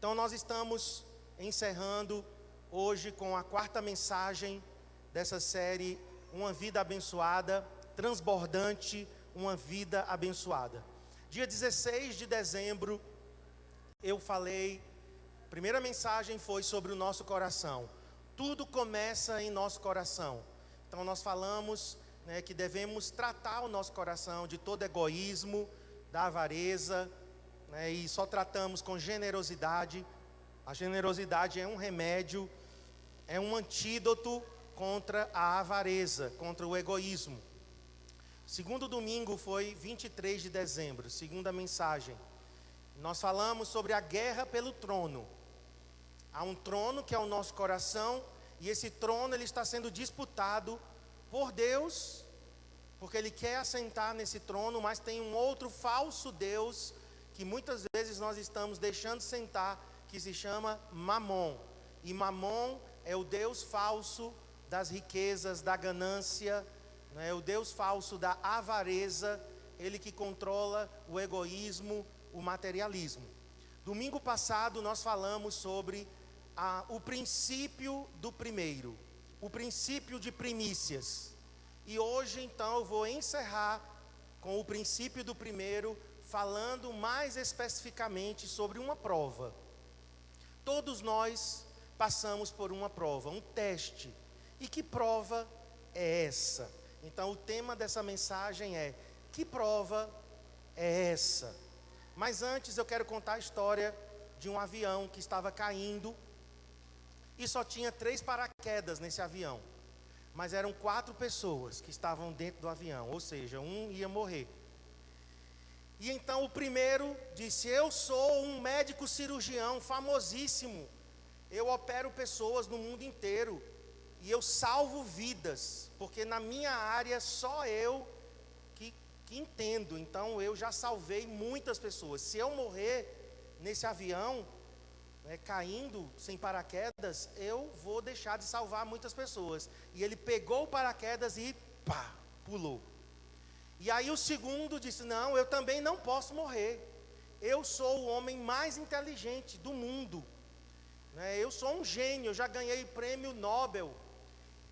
Então nós estamos encerrando hoje com a quarta mensagem dessa série, Uma Vida Abençoada, Transbordante, uma Vida Abençoada. Dia 16 de dezembro, eu falei, a primeira mensagem foi sobre o nosso coração. Tudo começa em nosso coração. Então nós falamos, que devemos tratar o nosso coração de todo egoísmo, da avareza, e só tratamos com generosidade. A generosidade é um remédio, é um antídoto contra a avareza, contra o egoísmo. Segundo domingo foi 23 de dezembro, segunda mensagem. Nós falamos sobre a guerra pelo trono. Há um trono que é o nosso coração, e esse trono ele está sendo disputado por Deus, porque Ele quer assentar nesse trono, mas tem um outro falso Deus, que muitas vezes nós estamos deixando sentar, que se chama Mamon. E Mamon é o Deus falso das riquezas, da ganância, é o Deus falso da avareza, ele que controla o egoísmo, o materialismo. Domingo passado nós falamos sobre o princípio do primeiro, o princípio de primícias. E hoje então eu vou encerrar com o princípio do primeiro, falando mais especificamente sobre uma prova. Todos nós passamos por uma prova, um teste. E que prova é essa? Então o tema dessa mensagem é: que prova é essa? Mas antes eu quero contar a história de um avião que estava caindo e só tinha 3 paraquedas nesse avião. Mas eram 4 pessoas que estavam dentro do avião, ou seja, um ia morrer. E então o primeiro disse: eu sou um médico cirurgião famosíssimo, eu opero pessoas no mundo inteiro e eu salvo vidas, porque na minha área só eu que entendo, então eu já salvei muitas pessoas. Se eu morrer nesse avião, caindo sem paraquedas, eu vou deixar de salvar muitas pessoas. E ele pegou o paraquedas e pulou. E aí o segundo disse: não, eu também não posso morrer, eu sou o homem mais inteligente do mundo, eu sou um gênio, eu já ganhei prêmio Nobel,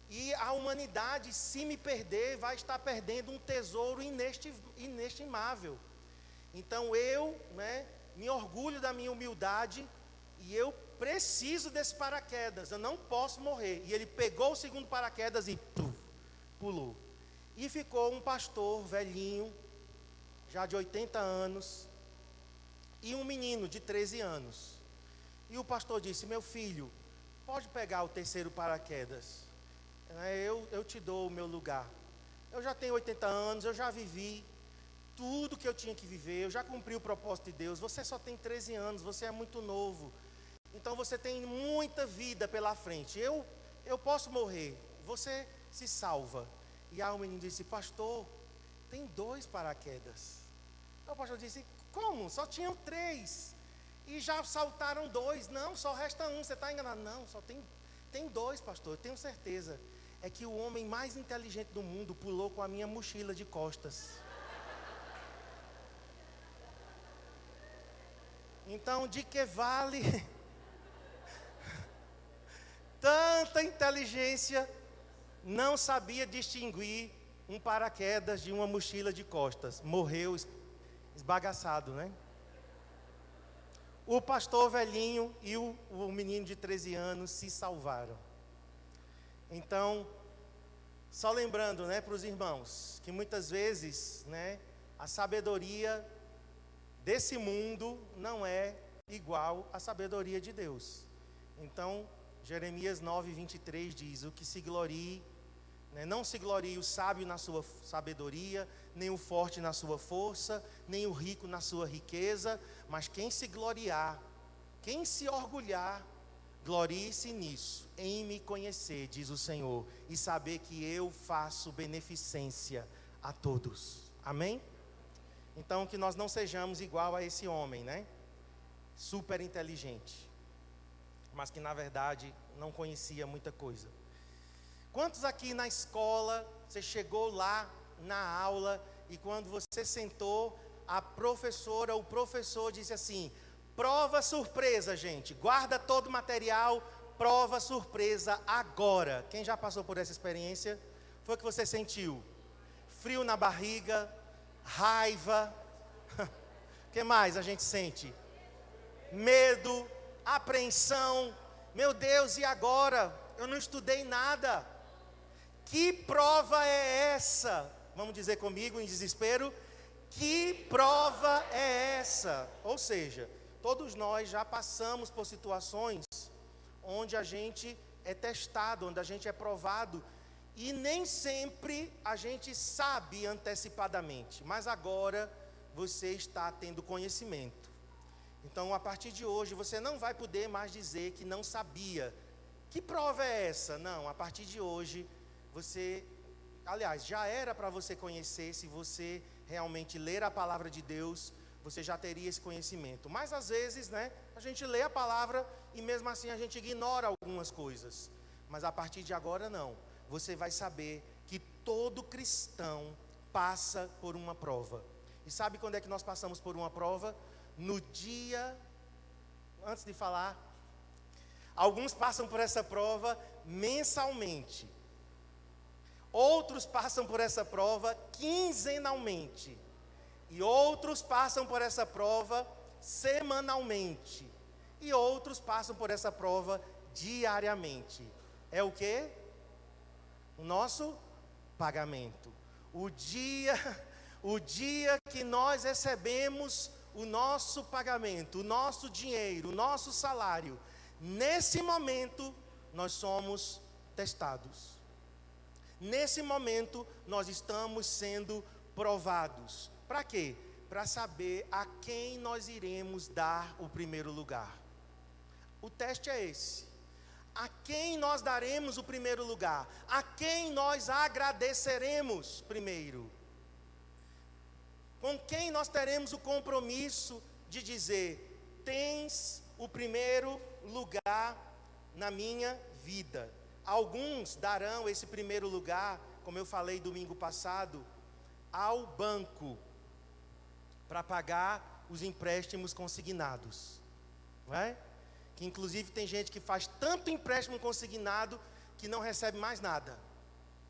e a humanidade, se me perder, vai estar perdendo um tesouro inestimável. Então eu me orgulho da minha humildade, e eu preciso desse paraquedas, eu não posso morrer. E ele pegou o segundo paraquedas e pulou. E ficou um pastor velhinho, já de 80 anos, e um menino de 13 anos. E o pastor disse: meu filho, pode pegar o terceiro paraquedas, eu te dou o meu lugar. Eu já tenho 80 anos, eu já vivi tudo que eu tinha que viver, eu já cumpri o propósito de Deus. Você só tem 13 anos, você é muito novo, então você tem muita vida pela frente. Eu posso morrer, você se salva. E aí o menino disse: pastor, tem 2 paraquedas. Aí o pastor disse: como? Só tinham 3 e já saltaram 2. Não, só resta 1, você está enganado. Não, só tem 2, pastor, eu tenho certeza. É que o homem mais inteligente do mundo pulou com a minha mochila de costas. Então, de que vale tanta inteligência? Não sabia distinguir um paraquedas de uma mochila de costas. Morreu esbagaçado, O pastor velhinho e o menino de 13 anos se salvaram. Então, só lembrando, para os irmãos, que muitas vezes, a sabedoria desse mundo não é igual à sabedoria de Deus. Então, Jeremias 9:23 diz: o que se glorie, não se glorie o sábio na sua sabedoria, nem o forte na sua força, nem o rico na sua riqueza, mas quem se gloriar, quem se orgulhar, glorie-se nisso, em me conhecer, diz o Senhor, e saber que eu faço beneficência a todos. Amém? Então que nós não sejamos igual a esse homem, super inteligente, mas que na verdade não conhecia muita coisa. Quantos aqui na escola, você chegou lá na aula, e quando você sentou, a professora, o professor disse assim: Prova surpresa, gente. Guarda todo o material, prova surpresa agora. Quem já passou por essa experiência? Foi o que você sentiu? Frio na barriga, raiva. O que mais a gente sente? Medo, apreensão. Meu Deus, e agora? Eu não estudei nada. Que prova é essa? Vamos dizer comigo em desespero? Que prova é essa? Ou seja, todos nós já passamos por situações onde a gente é testado, onde a gente é provado, e nem sempre a gente sabe antecipadamente, mas agora você está tendo conhecimento. Então, a partir de hoje, você não vai poder mais dizer que não sabia. Que prova é essa? Não, a partir de hoje, você, aliás, já era para você conhecer, se você realmente ler a palavra de Deus, você já teria esse conhecimento. Mas às vezes, né, a gente lê a palavra e mesmo assim a gente ignora algumas coisas. Mas a partir de agora não. Você vai saber que todo cristão passa por uma prova. E sabe quando é que nós passamos por uma prova? No dia, antes de falar, alguns passam por essa prova mensalmente. Outros passam por essa prova quinzenalmente. E outros passam por essa prova semanalmente. E outros passam por essa prova diariamente. É o quê? O nosso pagamento. O dia que nós recebemos o nosso pagamento, o nosso dinheiro, o nosso salário, nesse momento nós somos testados. Nesse momento nós estamos sendo provados. Para quê? Para saber a quem nós iremos dar o primeiro lugar. O teste é esse. A quem nós daremos o primeiro lugar? A quem nós agradeceremos primeiro? Com quem nós teremos o compromisso de dizer: tens o primeiro lugar na minha vida? Alguns darão esse primeiro lugar, como eu falei domingo passado, ao banco, para pagar os empréstimos consignados, não é? Que inclusive tem gente que faz tanto empréstimo consignado que não recebe mais nada.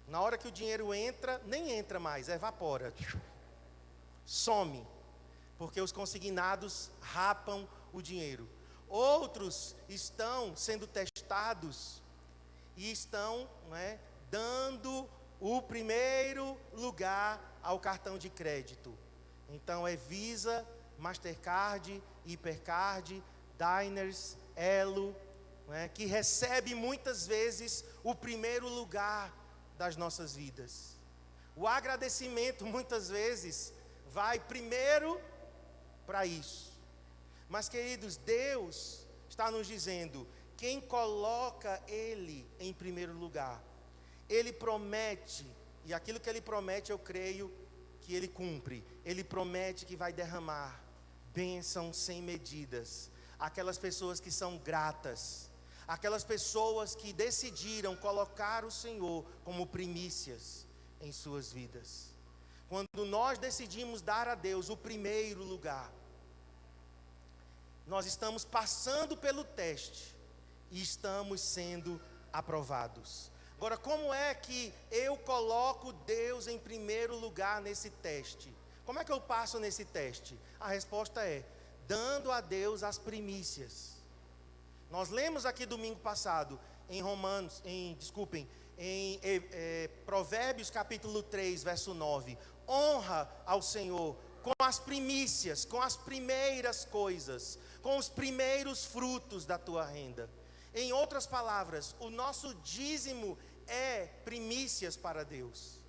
Na hora que o dinheiro entra, nem entra mais, evapora. Some, porque os consignados rapam o dinheiro. Outros estão sendo testados e estão, não é, dando o primeiro lugar ao cartão de crédito. Então é Visa, Mastercard, Hipercard, Diners, Elo, não é, que recebe muitas vezes o primeiro lugar das nossas vidas. O agradecimento muitas vezes vai primeiro para isso. Mas, queridos, Deus está nos dizendo: quem coloca Ele em primeiro lugar, Ele promete, e aquilo que Ele promete eu creio que Ele cumpre. Ele promete que vai derramar bênção sem medidas. Aquelas pessoas que são gratas, aquelas pessoas que decidiram colocar o Senhor como primícias em suas vidas. Quando nós decidimos dar a Deus o primeiro lugar, nós estamos passando pelo teste e estamos sendo aprovados. Agora, como é que eu coloco Deus em primeiro lugar nesse teste? Como é que eu passo nesse teste? A resposta é: dando a Deus as primícias. Nós lemos aqui domingo passado, em Provérbios capítulo 3, verso 9. Honra ao Senhor com as primícias, com as primeiras coisas, com os primeiros frutos da tua renda. Em outras palavras, o nosso dízimo é primícias para Deus.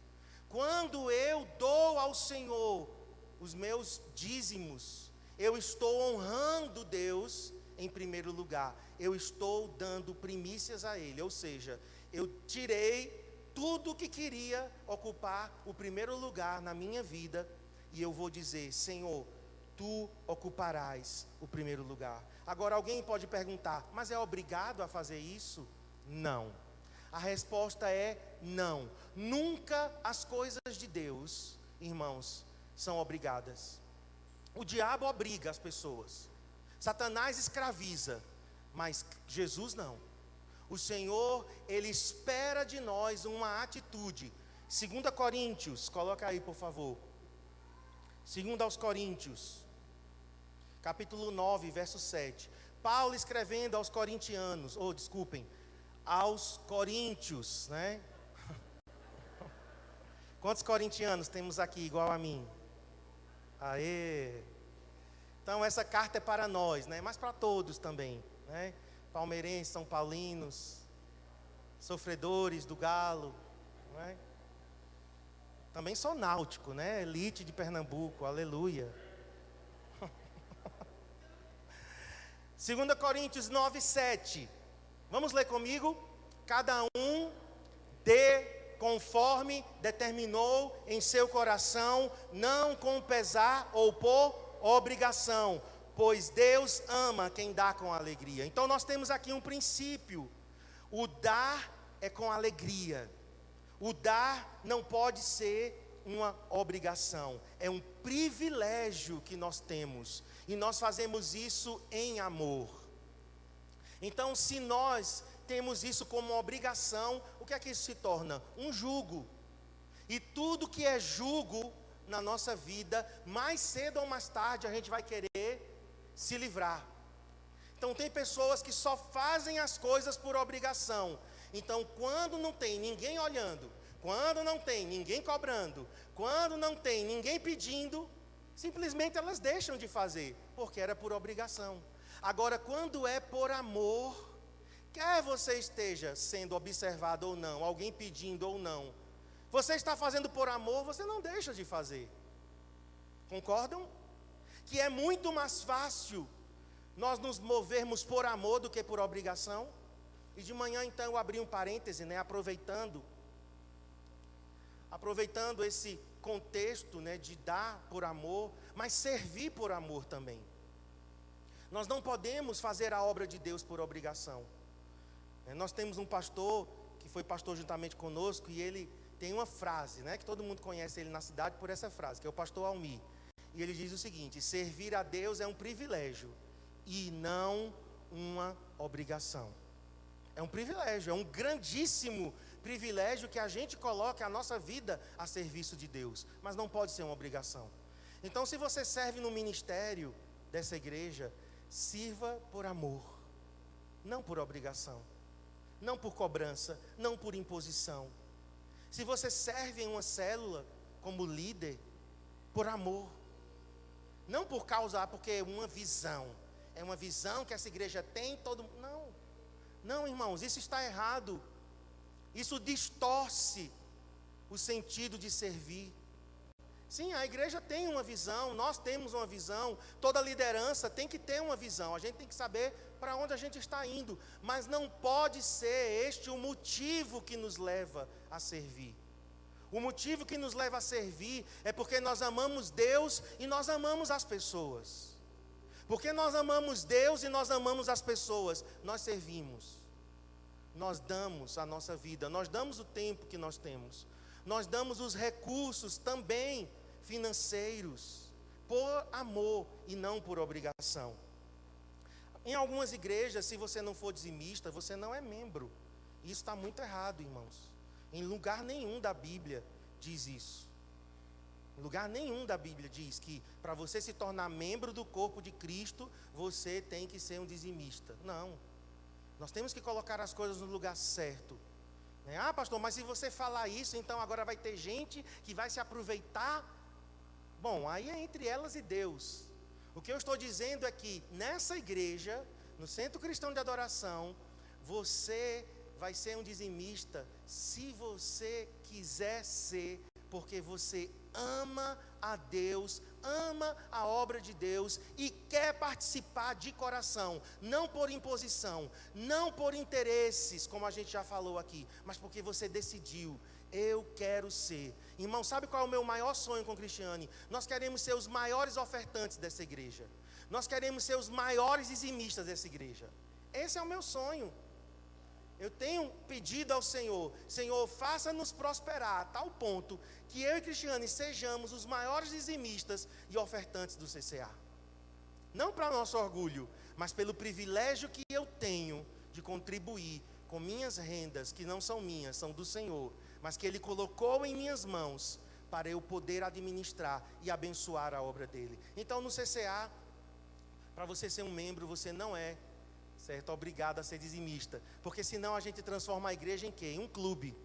Quando eu dou ao Senhor os meus dízimos, eu estou honrando Deus em primeiro lugar. Eu estou dando primícias a Ele, ou seja, eu tirei tudo que queria ocupar o primeiro lugar na minha vida, e eu vou dizer: Senhor, Tu ocuparás o primeiro lugar. Agora alguém pode perguntar: mas é obrigado a fazer isso? Não. A resposta é não. Nunca as coisas de Deus, irmãos, são obrigadas. O diabo obriga as pessoas. Satanás escraviza, mas Jesus não. O Senhor, Ele espera de nós uma atitude. 2 Coríntios, coloca aí por favor. 2 aos Coríntios, capítulo 9, verso 7. Paulo escrevendo aos corintianos, aos coríntios, né? Quantos corintianos temos aqui igual a mim? Aê! Então essa carta é para nós, né? Mas para todos também, né? Palmeirenses, são paulinos, sofredores do Galo, né? Também sou náutico, né? Elite de Pernambuco, aleluia. 2 Coríntios 9, 7. Vamos ler comigo? Cada um dê conforme determinou em seu coração, não com pesar ou por obrigação, pois Deus ama quem dá com alegria. Então nós temos aqui um princípio: o dar é com alegria. O dar não pode ser uma obrigação, é um privilégio que nós temos, e nós fazemos isso em amor. Então, se nós temos isso como obrigação, o que é que isso se torna? Um jugo. E tudo que é jugo na nossa vida, mais cedo ou mais tarde a gente vai querer se livrar. Então tem pessoas que só fazem as coisas por obrigação. Então quando não tem ninguém olhando, quando não tem ninguém cobrando, quando não tem ninguém pedindo, simplesmente elas deixam de fazer, porque era por obrigação. Agora, quando é por amor, quer você esteja sendo observado ou não, alguém pedindo ou não, você está fazendo por amor, você não deixa de fazer. Concordam? Que é muito mais fácil nós nos movermos por amor do que por obrigação. E de manhã então eu abri um parêntese, né, aproveitando esse contexto, né, de dar por amor, mas servir por amor também. Nós não podemos fazer a obra de Deus por obrigação. Nós temos um pastor que foi pastor juntamente conosco, e ele tem uma frase, né, que todo mundo conhece ele na cidade por essa frase, que é o pastor Almir. E ele diz o seguinte: servir a Deus é um privilégio e não uma obrigação. É um privilégio, é um grandíssimo privilégio que a gente coloca a nossa vida a serviço de Deus, mas não pode ser uma obrigação. Então, se você serve no ministério dessa igreja, sirva por amor, não por obrigação, não por cobrança, não por imposição. Se você serve em uma célula como líder, por amor, não por causa, porque é uma visão que essa igreja tem, não, irmãos, isso está errado. Isso distorce o sentido de servir. Sim, a igreja tem uma visão, nós temos uma visão, toda liderança tem que ter uma visão, a gente tem que saber para onde a gente está indo, mas não pode ser este o motivo que nos leva a servir. O motivo que nos leva a servir é porque nós amamos Deus e nós amamos as pessoas. Porque nós amamos Deus e nós amamos as pessoas, nós servimos. Nós damos a nossa vida, nós damos o tempo que nós temos, nós damos os recursos também financeiros, por amor e não por obrigação. Em algumas igrejas, se você não for dizimista, você não é membro. Isso está muito errado, irmãos. Em lugar nenhum da Bíblia diz isso. Em lugar nenhum da Bíblia diz que para você se tornar membro do corpo de Cristo, você tem que ser um dizimista. Não. Nós temos que colocar as coisas no lugar certo. Ah, pastor, mas se você falar isso, então agora vai ter gente que vai se aproveitar. Bom, aí é entre elas e Deus. O que eu estou dizendo é que nessa igreja, no Centro Cristão de Adoração, você vai ser um dizimista se você quiser ser, porque você ama a Deus, ama a obra de Deus e quer participar de coração, não por imposição, não por interesses, como a gente já falou aqui, mas porque você decidiu: eu quero ser. Irmão, sabe qual é o meu maior sonho com o Cristiane? Nós queremos ser os maiores ofertantes dessa igreja, nós queremos ser os maiores dizimistas dessa igreja. Esse é o meu sonho. Eu tenho pedido ao Senhor: Senhor, faça-nos prosperar a tal ponto que eu e Cristiane sejamos os maiores dizimistas e ofertantes do CCA. não para nosso orgulho, mas pelo privilégio que eu tenho de contribuir com minhas rendas, que não são minhas, são do Senhor, mas que Ele colocou em minhas mãos, para eu poder administrar e abençoar a obra dEle. Então, no CCA, para você ser um membro, você não é, certo, obrigado a ser dizimista, porque senão a gente transforma a igreja em quê? Em um clube.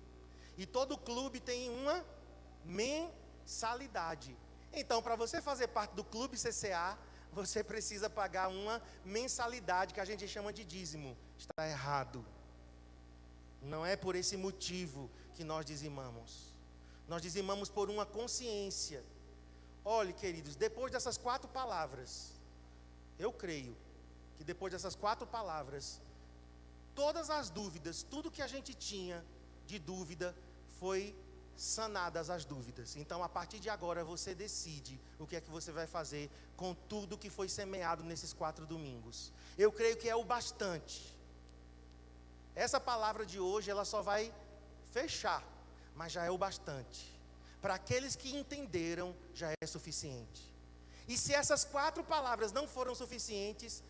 E todo clube tem uma mensalidade. Então, para você fazer parte do clube CCA, você precisa pagar uma mensalidade que a gente chama de dízimo. Está errado. Não é por esse motivo que nós dizimamos. Nós dizimamos por uma consciência. Olhe, queridos, depois dessas 4 palavras, eu creio que depois dessas 4 palavras, todas as dúvidas, tudo que a gente tinha de dúvida, foi sanadas as dúvidas. Então, a partir de agora, você decide o que é que você vai fazer com tudo que foi semeado nesses 4 domingos. Eu creio que é o bastante. Essa palavra de hoje, ela só vai fechar, mas já é o bastante. Para aqueles que entenderam, já é suficiente. E se essas 4 palavras não foram suficientes,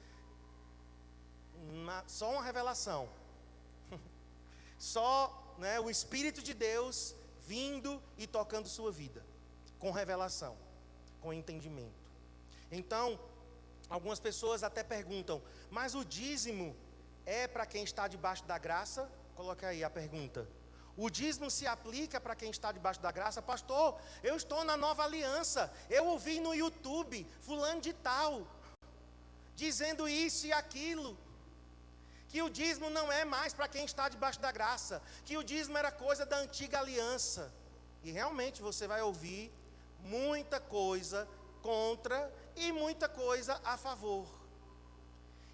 só uma revelação. Só, né, o Espírito de Deus vindo e tocando sua vida, com revelação, com entendimento. Então, algumas pessoas até perguntam, mas o dízimo é para quem está debaixo da graça? Coloca aí a pergunta. O dízimo se aplica para quem está debaixo da graça? Pastor, eu estou na nova aliança, eu ouvi no YouTube, fulano de tal, dizendo isso e aquilo, que o dízimo não é mais para quem está debaixo da graça, que o dízimo era coisa da antiga aliança. E realmente você vai ouvir muita coisa contra e muita coisa a favor.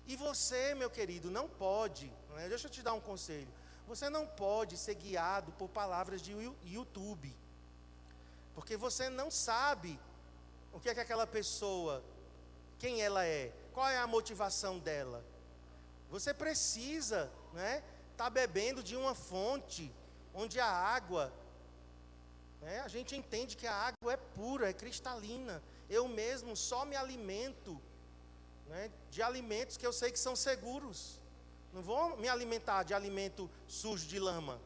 E você, meu querido, não pode, né? Deixa eu te dar um conselho. Você não pode ser guiado por palavras de YouTube, porque você não sabe o que é que aquela pessoa, quem ela é, qual é a motivação dela. Você precisa, né, estar bebendo de uma fonte onde a água, né, a gente entende que a água é pura, é cristalina. Eu mesmo só me alimento, né, de alimentos que eu sei que são seguros. Não vou me alimentar de alimento sujo de lama.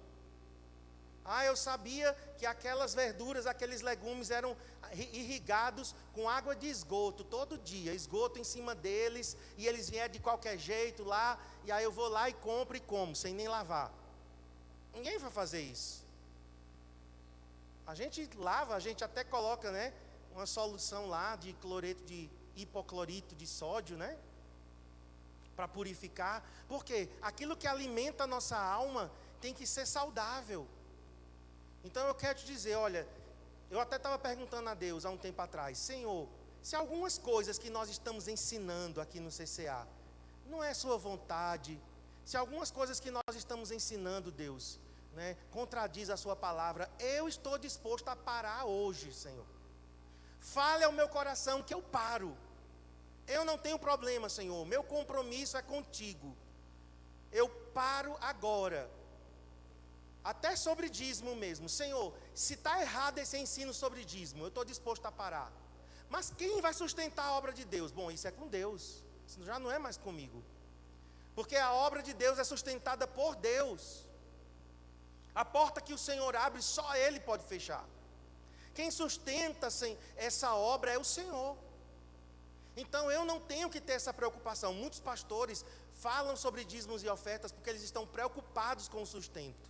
Eu sabia que aquelas verduras, aqueles legumes eram irrigados com água de esgoto todo dia, esgoto em cima deles, e eles vieram de qualquer jeito lá, e aí eu vou lá e compro e como, sem nem lavar. Ninguém vai fazer isso. A gente lava, a gente até coloca, né, uma solução lá de cloreto de hipoclorito de sódio, né, para purificar, porque aquilo que alimenta a nossa alma tem que ser saudável. Então eu quero te dizer, olha, eu até estava perguntando a Deus há um tempo atrás, Senhor, se algumas coisas que nós estamos ensinando aqui no CCA, não é sua vontade, se algumas coisas que nós estamos ensinando, Deus, né, contradiz a sua palavra, eu estou disposto a parar hoje, Senhor. Fale ao meu coração que eu paro. Eu não tenho problema, Senhor, meu compromisso é contigo. Eu paro agora. Até sobre dízimo mesmo. Senhor, se está errado esse ensino sobre dízimo, eu estou disposto a parar. Mas quem vai sustentar a obra de Deus? Bom, isso é com Deus. Isso já não é mais comigo. Porque a obra de Deus é sustentada por Deus. A porta que o Senhor abre, só Ele pode fechar. Quem sustenta essa obra é o Senhor. Então eu não tenho que ter essa preocupação. Muitos pastores falam sobre dízimos e ofertas porque eles estão preocupados com o sustento.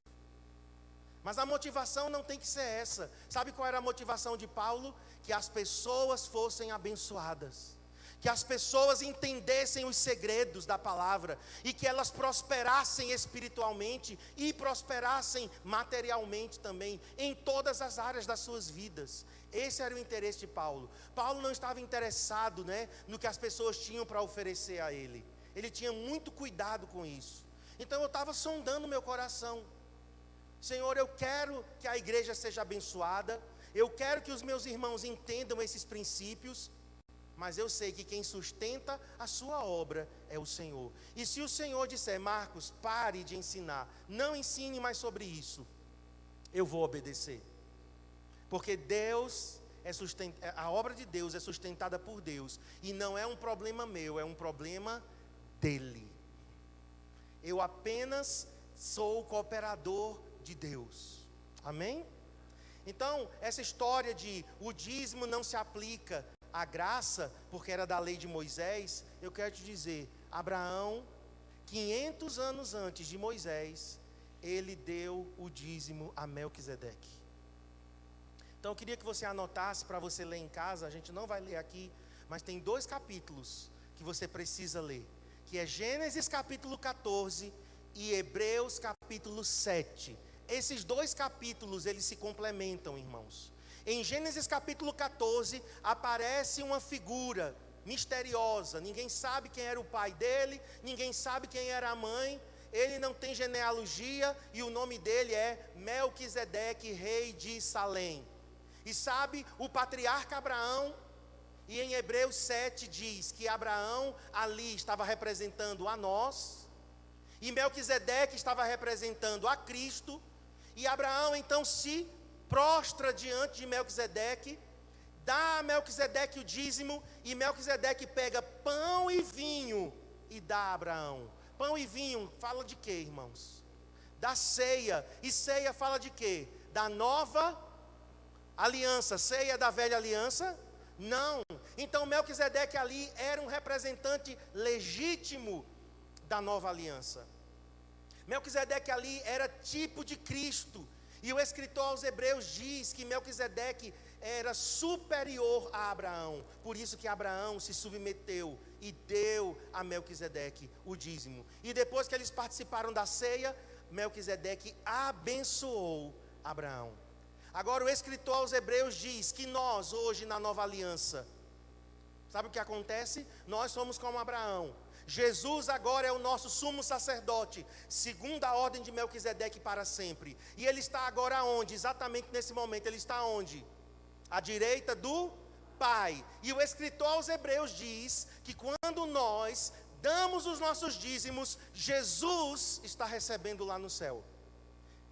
Mas a motivação não tem que ser essa. Sabe qual era a motivação de Paulo? Que as pessoas fossem abençoadas, que as pessoas entendessem os segredos da palavra, e que elas prosperassem espiritualmente e prosperassem materialmente também, em todas as áreas das suas vidas. Esse era o interesse de Paulo. Paulo não estava interessado, né, no que as pessoas tinham para oferecer a ele. Ele tinha muito cuidado com isso. Então eu estava sondando meu coração. Senhor, eu quero que a igreja seja abençoada, eu quero que os meus irmãos entendam esses princípios, mas eu sei que quem sustenta a sua obra é o Senhor. E se o Senhor disser, Marcos, pare de ensinar, não ensine mais sobre isso, eu vou obedecer. Porque Deus a obra de Deus é sustentada por Deus. E não é um problema meu, é um problema dele. Eu apenas sou o cooperador de Deus. Amém? Então, essa história de o dízimo não se aplica à graça, porque era da lei de Moisés, eu quero te dizer, Abraão, 500 anos antes de Moisés, ele deu o dízimo a Melquisedeque. Então eu queria que você anotasse para você ler em casa, a gente não vai ler aqui, mas tem 2 capítulos que você precisa ler, que é Gênesis capítulo 14 e Hebreus capítulo 7. Esses 2 capítulos, eles se complementam, irmãos. Em Gênesis capítulo 14, aparece uma figura misteriosa, ninguém sabe quem era o pai dele, ninguém sabe quem era a mãe, ele não tem genealogia, e o nome dele é Melquisedeque, rei de Salém. E sabe, o patriarca Abraão, e em Hebreus 7 diz que Abraão ali estava representando a nós, e Melquisedeque estava representando a Cristo, e Abraão então se prostra diante de Melquisedeque, dá a Melquisedeque o dízimo, e Melquisedeque pega pão e vinho e dá a Abraão. Pão e vinho fala de quê, irmãos? Da ceia. E ceia fala de quê? Da nova aliança. Ceia da velha aliança? Não. Então Melquisedeque ali era um representante legítimo da nova aliança. Melquisedeque ali era tipo de Cristo. E o escritor aos Hebreus diz que Melquisedeque era superior a Abraão. Por isso que Abraão se submeteu e deu a Melquisedeque o dízimo. E depois que eles participaram da ceia, Melquisedeque abençoou Abraão. Agora o escritor aos Hebreus diz que nós hoje na nova aliança, sabe o que acontece? Nós somos como Abraão. Jesus agora é o nosso sumo sacerdote, segundo a ordem de Melquisedeque para sempre. E ele está agora onde? Exatamente nesse momento, ele está onde? À direita do Pai. E o escritor aos Hebreus diz que quando nós damos os nossos dízimos, Jesus está recebendo lá no céu.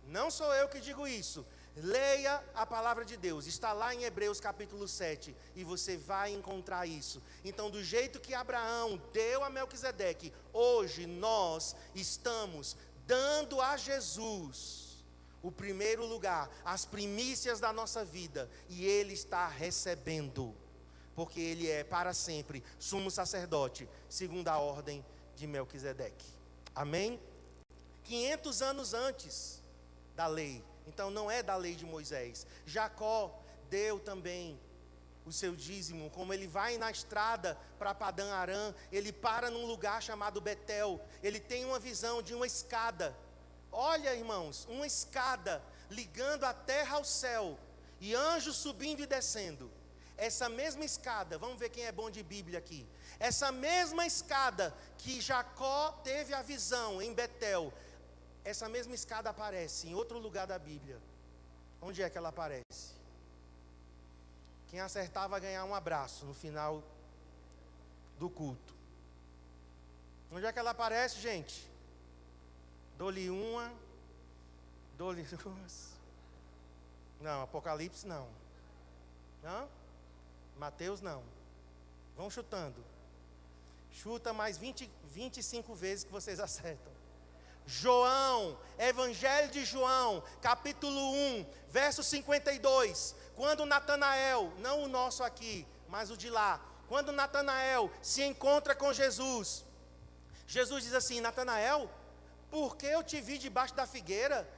Não sou eu que digo isso. Leia a palavra de Deus, está lá em Hebreus capítulo 7, e você vai encontrar isso. Então, do jeito que Abraão deu a Melquisedeque, hoje nós estamos dando a Jesus o primeiro lugar, as primícias da nossa vida, e Ele está recebendo, porque Ele é para sempre sumo sacerdote, segundo a ordem de Melquisedeque. Amém? 500 anos antes da lei. Então não é da lei de Moisés. Jacó deu também o seu dízimo. Como ele vai na estrada para Padã Arã, ele para num lugar chamado Betel. Ele tem uma visão de uma escada. Olha, irmãos, uma escada ligando a terra ao céu. E anjos subindo e descendo. Essa mesma escada, vamos ver quem é bom de Bíblia aqui. Essa mesma escada que Jacó teve a visão em Betel, essa mesma escada aparece em outro lugar da Bíblia. Onde é que ela aparece? Quem acertar vai ganhar um abraço no final do culto. Onde é que ela aparece, gente? Dou-lhe uma, dou-lhe duas. Não, Apocalipse não. Não? Mateus não. Vão chutando. Chuta mais 25 vezes que vocês acertam. João, Evangelho de João, capítulo 1, verso 52. Quando Natanael, não o nosso aqui, mas o de lá, quando Natanael se encontra com Jesus, Jesus diz assim: Natanael, por que eu te vi debaixo da figueira?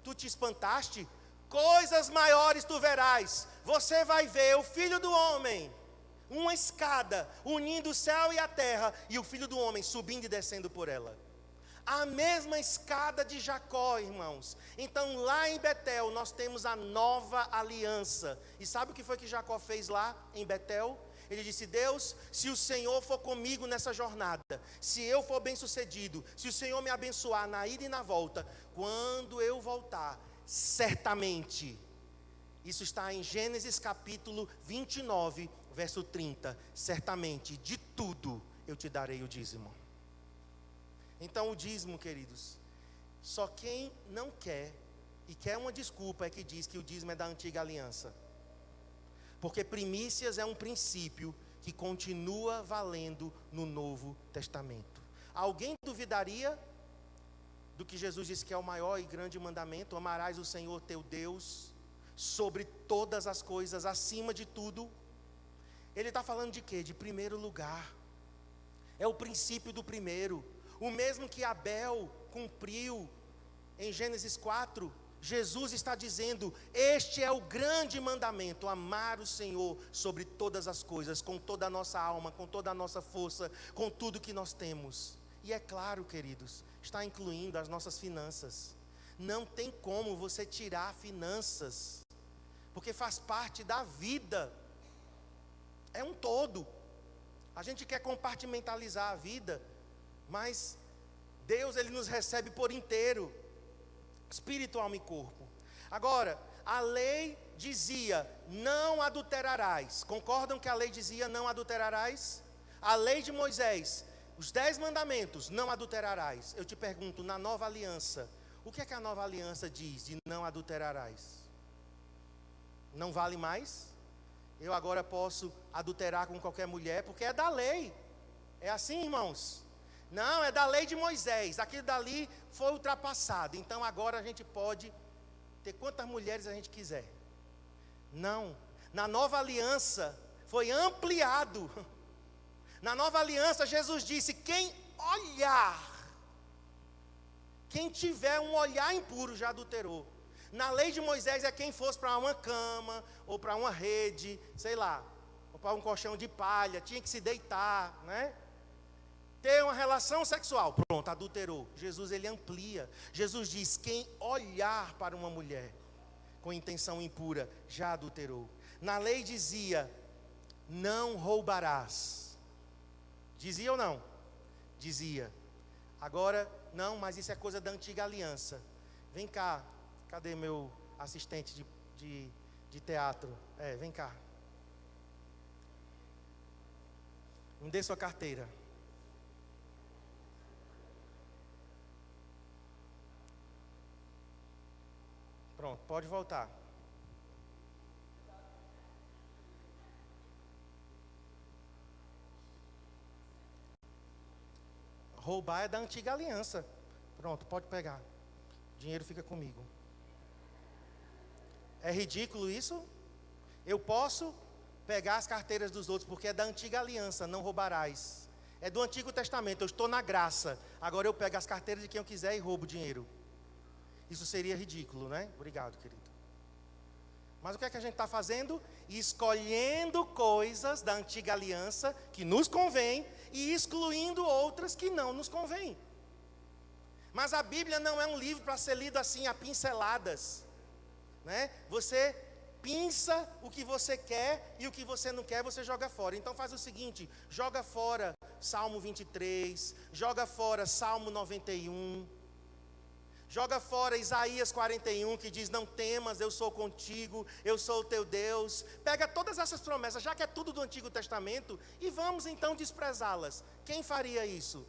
Tu te espantaste? Coisas maiores tu verás. Você vai ver o Filho do Homem, uma escada unindo o céu e a terra, e o Filho do Homem subindo e descendo por ela. A mesma escada de Jacó, irmãos. Então lá em Betel nós temos a nova aliança. E sabe o que foi que Jacó fez lá em Betel? Ele disse: Deus, se o Senhor for comigo nessa jornada, se eu for bem sucedido, se o Senhor me abençoar na ida e na volta, quando eu voltar, certamente, isso está em Gênesis capítulo 29, verso 30, certamente de tudo eu te darei o dízimo. Então o dízimo, queridos, só quem não quer e quer uma desculpa é que diz que o dízimo é da antiga aliança. Porque primícias é um princípio que continua valendo no Novo Testamento. Alguém duvidaria do que Jesus disse que é o maior e grande mandamento? Amarás o Senhor teu Deus sobre todas as coisas, acima de tudo. Ele está falando de quê? De primeiro lugar. É o princípio do primeiro. O mesmo que Abel cumpriu em Gênesis 4. Jesus está dizendo: este é o grande mandamento, amar o Senhor sobre todas as coisas, com toda a nossa alma, com toda a nossa força, com tudo que nós temos. E é claro, queridos, está incluindo as nossas finanças. Não tem como você tirar finanças, porque faz parte da vida. É um todo. A gente quer compartimentalizar a vida, mas Deus, Ele nos recebe por inteiro, espírito, alma e corpo. Agora, a lei dizia: não adulterarás. Concordam que a lei dizia: não adulterarás? A lei de Moisés, os 10 mandamentos: não adulterarás. Eu te pergunto, na nova aliança, o que é que a nova aliança diz de não adulterarás? Não vale mais? Eu agora posso adulterar com qualquer mulher, porque é da lei. É assim, irmãos? Não, é da lei de Moisés. Aquilo dali foi ultrapassado. Então agora a gente pode ter quantas mulheres a gente quiser. Não. Na nova aliança foi ampliado. Na nova aliança Jesus disse: quem olhar, quem tiver um olhar impuro já adulterou. Na lei de Moisés é quem fosse para uma cama, ou para uma rede, sei lá, ou para um colchão de palha, tinha que se deitar, né? Ter uma relação sexual, pronto, adulterou. Jesus, ele amplia. Jesus diz: quem olhar para uma mulher com intenção impura, já adulterou. Na lei dizia: não roubarás. Dizia ou não? Dizia. Agora, não, mas isso é coisa da antiga aliança. Vem cá, cadê meu assistente de teatro? Vem cá. Me dê sua carteira. Pronto, pode voltar. Roubar é da antiga aliança. Pronto, pode pegar. O dinheiro fica comigo. É ridículo isso? Eu posso pegar as carteiras dos outros, porque é da antiga aliança, não roubarás. É do Antigo Testamento, eu estou na graça. Agora eu pego as carteiras de quem eu quiser e roubo o dinheiro. Isso seria ridículo, né? Obrigado, querido. Mas o que é que a gente está fazendo? Escolhendo coisas da antiga aliança que nos convém e excluindo outras que não nos convém. Mas a Bíblia não é um livro para ser lido assim a pinceladas, né? Você pinça o que você quer e o que você não quer você joga fora. Então faz o seguinte: joga fora Salmo 23, joga fora Salmo 91, joga fora Isaías 41, que diz: não temas, eu sou contigo, eu sou o teu Deus. Pega todas essas promessas, já que é tudo do Antigo Testamento, e vamos então desprezá-las. Quem faria isso?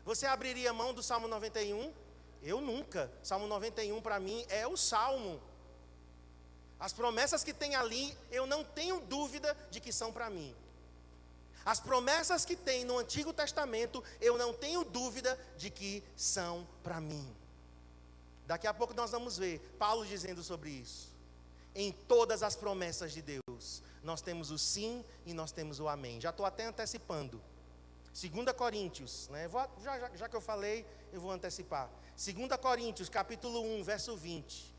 Você abriria mão do Salmo 91? Eu nunca. Salmo 91 para mim é o Salmo. As promessas que tem ali, eu não tenho dúvida de que são para mim. As promessas que tem no Antigo Testamento, eu não tenho dúvida de que são para mim. Daqui a pouco nós vamos ver Paulo dizendo sobre isso. Em todas as promessas de Deus, nós temos o sim e nós temos o amém. Já estou até antecipando. 2 Coríntios, né? Já que eu falei, eu vou antecipar. 2 Coríntios, capítulo 1, verso 20.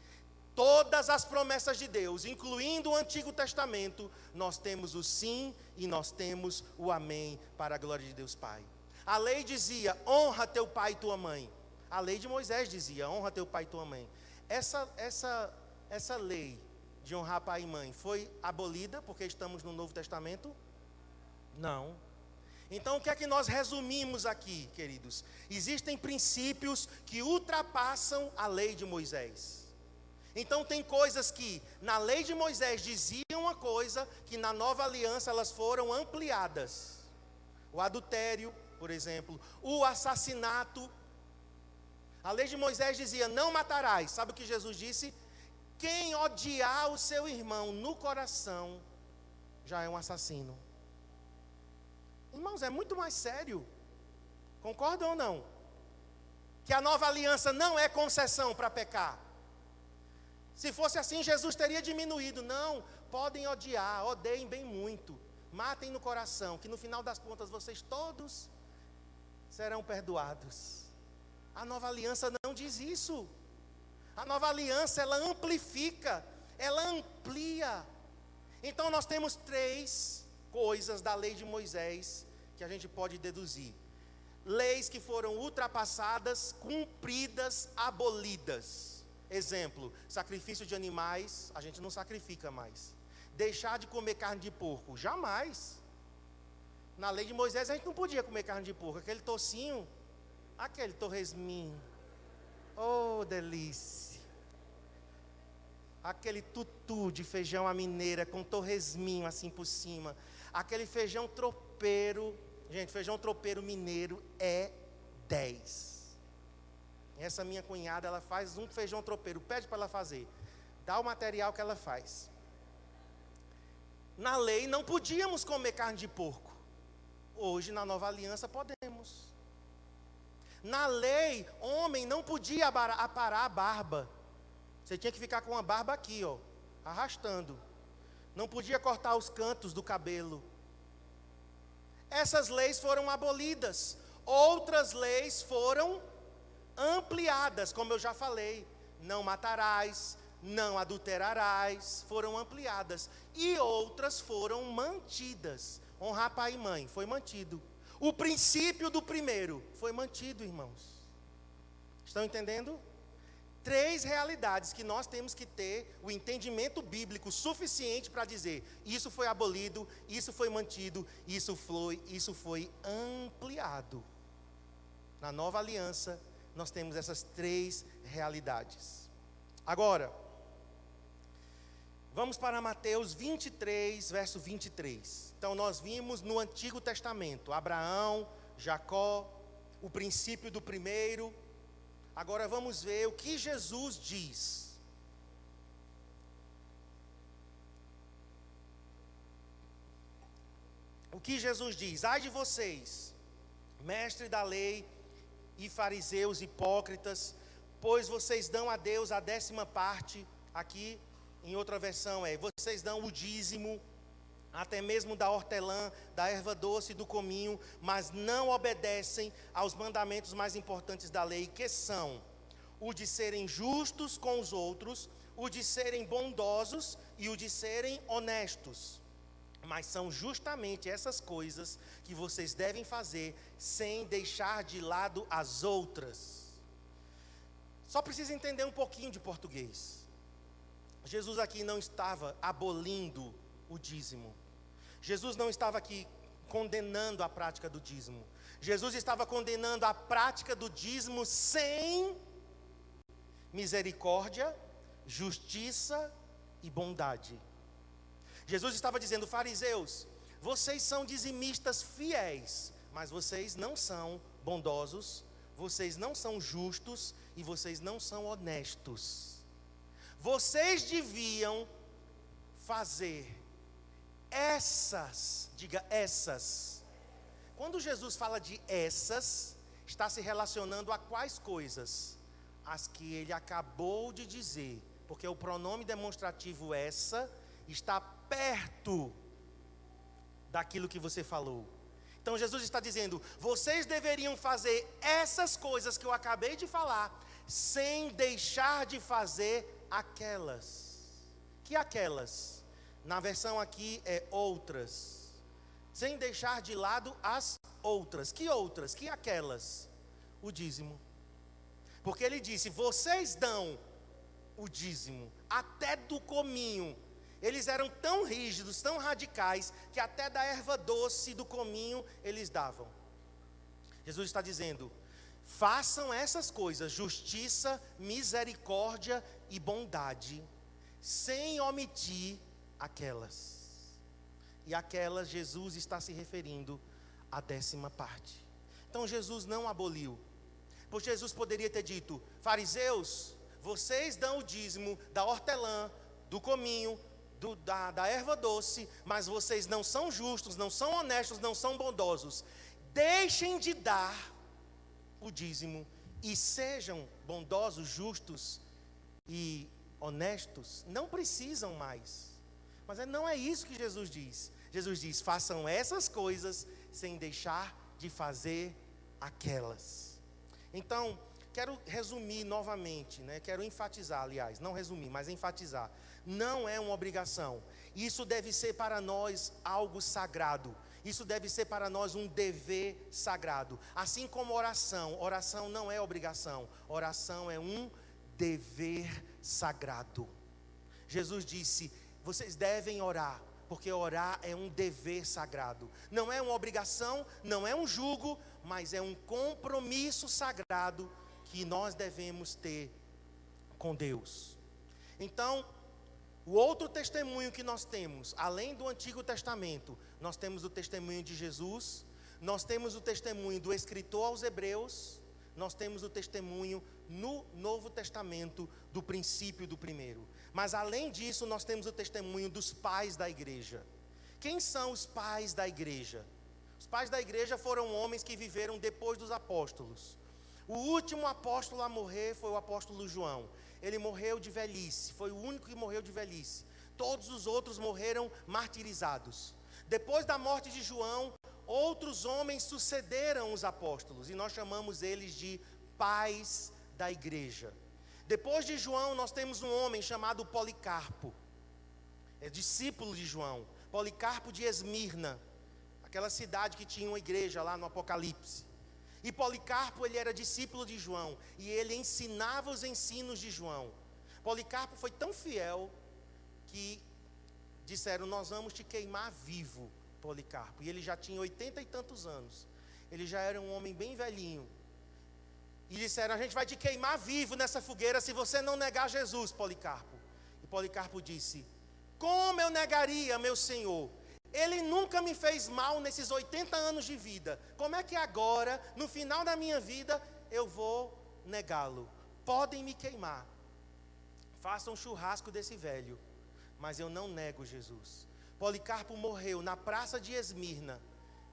Todas as promessas de Deus, incluindo o Antigo Testamento, nós temos o sim e nós temos o amém para a glória de Deus Pai. A lei dizia: honra teu pai e tua mãe. A lei de Moisés dizia: honra teu pai e tua mãe. Essa lei de honrar pai e mãe foi abolida porque estamos no Novo Testamento? Não. Então o que é que nós resumimos aqui, queridos? Existem princípios que ultrapassam a lei de Moisés. Então tem coisas que na lei de Moisés diziam uma coisa, que na nova aliança elas foram ampliadas. O adultério, por exemplo, o assassinato. A lei de Moisés dizia: não matarás. Sabe o que Jesus disse? Quem odiar o seu irmão no coração já é um assassino. Irmãos, é muito mais sério. Concordam ou não? Que a nova aliança não é concessão para pecar. Se fosse assim, Jesus teria diminuído. Não, podem odiar, odeiem bem muito. Matem no coração, que no final das contas vocês todos serão perdoados. A nova aliança não diz isso. A nova aliança, ela amplifica, ela amplia. Então nós temos 3 coisas da lei de Moisés que a gente pode deduzir. Leis que foram ultrapassadas, cumpridas, abolidas. Exemplo, sacrifício de animais, a gente não sacrifica mais. Deixar de comer carne de porco, jamais. Na lei de Moisés a gente não podia comer carne de porco. Aquele tocinho, aquele torresminho, oh delícia. Aquele tutu de feijão à mineira com torresminho assim por cima. Aquele feijão tropeiro. Gente, feijão tropeiro mineiro é 10. Essa minha cunhada, ela faz um feijão tropeiro. Pede para ela fazer. Dá o material que ela faz. Na lei não podíamos comer carne de porco. Hoje, na nova aliança, podemos. Na lei, homem não podia aparar a barba. Você tinha que ficar com a barba aqui, ó, arrastando. Não podia cortar os cantos do cabelo. Essas leis foram abolidas. Outras leis foram ampliadas, como eu já falei. Não matarás, não adulterarás, foram ampliadas. E outras foram mantidas. Honrar pai e mãe, foi mantido. O princípio do primeiro foi mantido, irmãos. Estão entendendo? 3 realidades que nós temos que ter o entendimento bíblico suficiente para dizer: isso foi abolido, isso foi mantido, isso foi ampliado. Na nova aliança, nós temos essas 3 realidades. Agora, vamos para Mateus 23, verso 23. Então, nós vimos no Antigo Testamento, Abraão, Jacó, o princípio do primeiro. Agora vamos ver o que Jesus diz. O que Jesus diz? Ai de vocês, mestre da lei e fariseus hipócritas, pois vocês dão a Deus a 10ª parte. Aqui em outra versão vocês dão o dízimo, até mesmo da hortelã, da erva doce e do cominho, mas não obedecem aos mandamentos mais importantes da lei, que são o de serem justos com os outros, o de serem bondosos e o de serem honestos. Mas são justamente essas coisas que vocês devem fazer sem deixar de lado as outras. Só precisa entender um pouquinho de português. Jesus aqui não estava abolindo o dízimo. Jesus não estava aqui condenando a prática do dízimo. Jesus estava condenando a prática do dízimo sem misericórdia, justiça e bondade. Jesus estava dizendo: fariseus, vocês são dizimistas fiéis, mas vocês não são bondosos, vocês não são justos e vocês não são honestos. Vocês deviam fazer essas, diga essas. Quando Jesus fala de essas, está se relacionando a quais coisas? As que ele acabou de dizer, porque o pronome demonstrativo essa está perto daquilo que você falou. Então Jesus está dizendo: vocês deveriam fazer essas coisas que eu acabei de falar, sem deixar de fazer aquelas. Que aquelas? Na versão aqui é outras. Sem deixar de lado as outras. Que outras? Que aquelas? O dízimo. Porque ele disse: vocês dão o dízimo, até do cominho. Eles eram tão rígidos, tão radicais, que até da erva doce e do cominho eles davam. Jesus está dizendo: façam essas coisas, justiça, misericórdia e bondade, sem omitir aquelas. E aquelas, Jesus está se referindo à 10ª parte. Então Jesus não aboliu. Pois Jesus poderia ter dito: fariseus, vocês dão o dízimo da hortelã, do cominho, da erva doce, mas vocês não são justos, não são honestos, não são bondosos. Deixem de dar o dízimo e sejam bondosos, justos e honestos. Não precisam mais. Mas não é isso que Jesus diz. Jesus diz: façam essas coisas sem deixar de fazer aquelas. Então, quero resumir novamente, quero enfatizar, aliás, não resumir, mas enfatizar. Não é uma obrigação. Isso deve ser para nós algo sagrado. Isso deve ser para nós um dever sagrado. Assim como oração. Oração não é obrigação. Oração é um dever sagrado. Jesus disse: vocês devem orar, porque orar é um dever sagrado. Não é uma obrigação, não é um jugo, mas é um compromisso sagrado que nós devemos ter com Deus. Então, o outro testemunho que nós temos, além do Antigo Testamento, nós temos o testemunho de Jesus, nós temos o testemunho do escritor aos Hebreus, nós temos o testemunho no Novo Testamento do princípio do primeiro. Mas além disso, nós temos o testemunho dos pais da igreja. Quem são os pais da igreja? Os pais da igreja foram homens que viveram depois dos apóstolos. O último apóstolo a morrer foi o apóstolo João. Ele morreu de velhice, foi o único que morreu de velhice. Todos os outros morreram martirizados. Depois da morte de João, outros homens sucederam os apóstolos, e nós chamamos eles de pais da igreja. Depois de João, nós temos um homem chamado Policarpo, é discípulo de João. Policarpo de Esmirna, aquela cidade que tinha uma igreja lá no Apocalipse. E Policarpo, ele era discípulo de João, e ele ensinava os ensinos de João. Policarpo foi tão fiel que disseram: nós vamos te queimar vivo, Policarpo. E ele já tinha 80 e tantos anos, ele já era um homem bem velhinho. E disseram: a gente vai te queimar vivo nessa fogueira se você não negar Jesus, Policarpo. E Policarpo disse: como eu negaria, meu Senhor? Ele nunca me fez mal nesses 80 anos de vida. Como é que agora, no final da minha vida, eu vou negá-lo? Podem me queimar. Façam um churrasco desse velho, mas eu não nego Jesus. Policarpo morreu na praça de Esmirna,